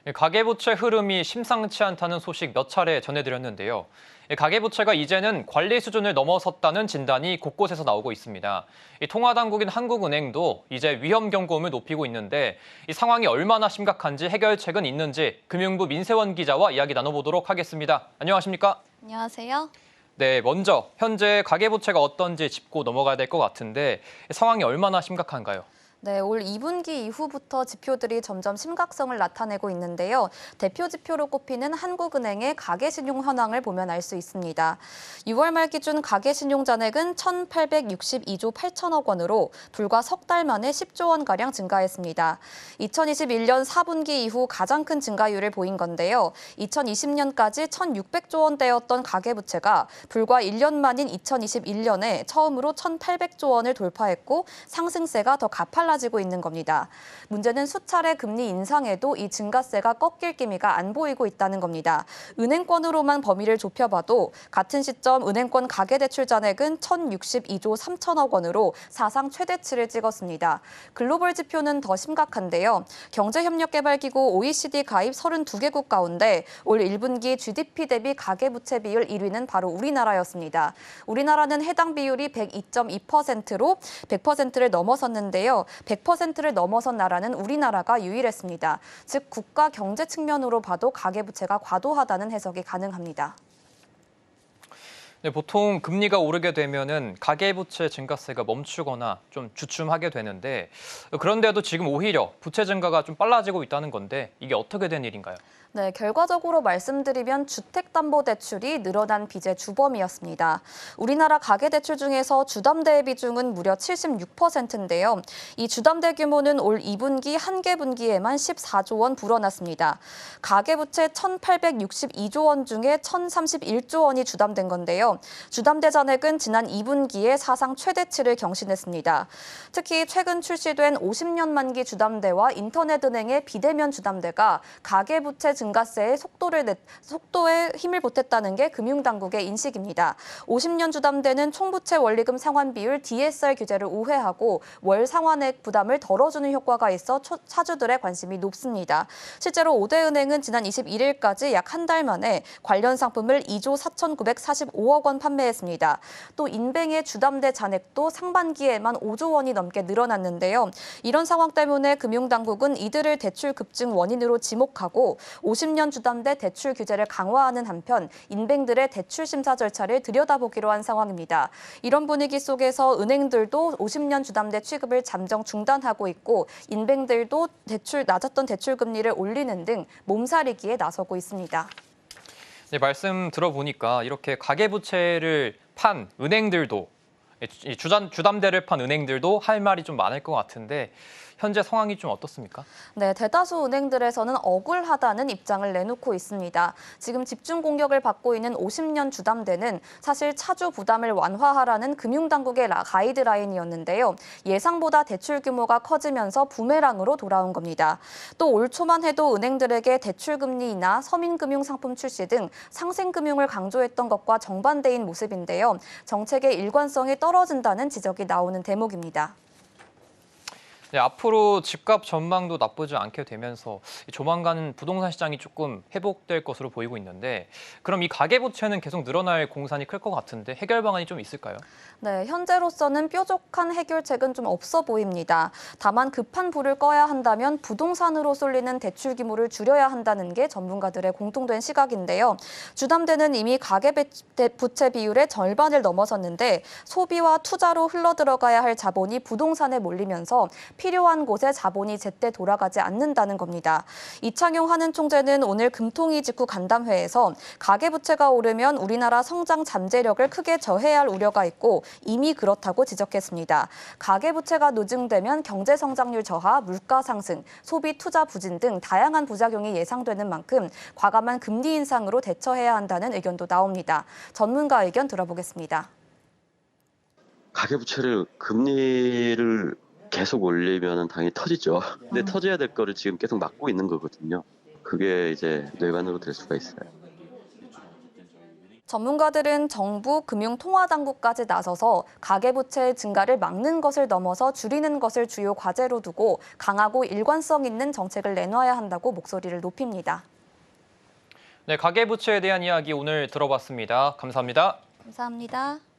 가계부채 흐름이 심상치 않다는 소식 몇 차례 전해드렸는데요. 가계부채가 이제는 관리 수준을 넘어섰다는 진단이 곳곳에서 나오고 있습니다. 통화당국인 한국은행도 이제 위험 경고음을 높이고 있는데 이 상황이 얼마나 심각한지 해결책은 있는지 금융부 민세원 기자와 이야기 나눠보도록 하겠습니다. 안녕하십니까? 안녕하세요. 네, 먼저 현재 가계부채가 어떤지 짚고 넘어가야 될 것 같은데 상황이 얼마나 심각한가요? 네, 올 2분기 이후부터 지표들이 점점 심각성을 나타내고 있는데요. 대표 지표로 꼽히는 한국은행의 가계신용 현황을 보면 알 수 있습니다. 6월 말 기준 가계신용 잔액은 1,862조 8천억 원으로 불과 석 달 만에 10조 원가량 증가했습니다. 2021년 4분기 이후 가장 큰 증가율을 보인 건데요. 2020년까지 1,600조 원대였던 가계부채가 불과 1년 만인 2021년에 처음으로 1,800조 원을 돌파했고 상승세가 더 가팔라지고 있는 겁니다. 문제는 수차례 금리 인상에도 이 증가세가 꺾일 기미가 안 보이고 있다는 겁니다. 은행권으로만 범위를 좁혀봐도 같은 시점 은행권 가계대출 잔액은 1,062조 3천억 원으로 사상 최대치를 찍었습니다. 글로벌 지표는 더 심각한데요. 경제협력개발기구 OECD 가입 32개국 가운데 올 1분기 GDP 대비 가계부채 비율 1위는 바로 우리나라였습니다. 우리나라는 해당 비율이 102.2%로 100%를 넘어섰는데요. 100%를 넘어선 나라는 우리나라가 유일했습니다. 즉 국가 경제 측면으로 봐도 가계부채가 과도하다는 해석이 가능합니다. 네, 보통 금리가 오르게 되면은 가계부채 증가세가 멈추거나 좀 주춤하게 되는데 그런데도 지금 오히려 부채 증가가 좀 빨라지고 있다는 건데 이게 어떻게 된 일인가요? 네, 결과적으로 말씀드리면 주택담보대출이 늘어난 빚의 주범이었습니다. 우리나라 가계대출 중에서 주담대의 비중은 무려 76%인데요. 이 주담대 규모는 올 2분기 한 개 분기에만 14조 원 불어났습니다. 가계부채 1,862조 원 중에 1,031조 원이 주담된 건데요. 주담대 잔액은 지난 2분기에 사상 최대치를 경신했습니다. 특히 최근 출시된 50년 만기 주담대와 인터넷은행의 비대면 주담대가 가계부채 증가세의 속도에 힘을 보탰다는 게 금융당국의 인식입니다. 50년 주담대는 총부채 원리금 상환 비율 DSR 규제를 우회하고 월 상환액 부담을 덜어주는 효과가 있어 차주들의 관심이 높습니다. 실제로 5대 은행은 지난 21일까지 약 한 달 만에 관련 상품을 2조 4,945억 원 판매했습니다. 또 인뱅의 주담대 잔액도 상반기에만 5조 원이 넘게 늘어났는데요. 이런 상황 때문에 금융당국은 이들을 대출 급증 원인으로 지목하고 50년 주담대 대출 규제를 강화하는 한편 인뱅들의 대출 심사 절차를 들여다보기로 한 상황입니다. 이런 분위기 속에서 은행들도 50년 주담대 취급을 잠정 중단하고 있고 인뱅들도 낮았던 대출 금리를 올리는 등 몸살이기에 나서고 있습니다. 네, 말씀 들어보니까 이렇게 가계부채를 판 은행들도 이 주담대를 판 은행들도 할 말이 좀 많을 것 같은데 현재 상황이 좀 어떻습니까? 네, 대다수 은행들에서는 억울하다는 입장을 내놓고 있습니다. 지금 집중 공격을 받고 있는 50년 주담대는 사실 차주 부담을 완화하라는 금융당국의 가이드라인이었는데요. 예상보다 대출 규모가 커지면서 부메랑으로 돌아온 겁니다. 또 올 초만 해도 은행들에게 대출 금리나 서민금융 상품 출시 등 상생금융을 강조했던 것과 정반대인 모습인데요. 정책의 일관성이 떨어진다는 지적이 나오는 대목입니다. 네, 앞으로 집값 전망도 나쁘지 않게 되면서 조만간 부동산 시장이 조금 회복될 것으로 보이고 있는데 그럼 이 가계부채는 계속 늘어날 공산이 클 것 같은데 해결 방안이 좀 있을까요? 네, 현재로서는 뾰족한 해결책은 좀 없어 보입니다. 다만 급한 불을 꺼야 한다면 부동산으로 쏠리는 대출 규모를 줄여야 한다는 게 전문가들의 공통된 시각인데요. 주담대는 이미 가계부채 비율의 절반을 넘어섰는데 소비와 투자로 흘러들어가야 할 자본이 부동산에 몰리면서 필요한 곳에 자본이 제때 돌아가지 않는다는 겁니다. 이창용 한은 총재는 오늘 금통위 직후 간담회에서 가계부채가 오르면 우리나라 성장 잠재력을 크게 저해할 우려가 있고 이미 그렇다고 지적했습니다. 가계부채가 누증되면 경제 성장률 저하, 물가 상승, 소비 투자 부진 등 다양한 부작용이 예상되는 만큼 과감한 금리 인상으로 대처해야 한다는 의견도 나옵니다. 전문가 의견 들어보겠습니다. 가계부채를 금리를 계속 올리면 당연히 터지죠. 근데 터져야 될 거를 지금 계속 막고 있는 거거든요. 그게 이제 뇌관으로 될 수가 있어요. 전문가들은 정부, 금융통화당국까지 나서서 가계부채의 증가를 막는 것을 넘어서 줄이는 것을 주요 과제로 두고 강하고 일관성 있는 정책을 내놔야 한다고 목소리를 높입니다. 네, 가계부채에 대한 이야기 오늘 들어봤습니다. 감사합니다. 감사합니다.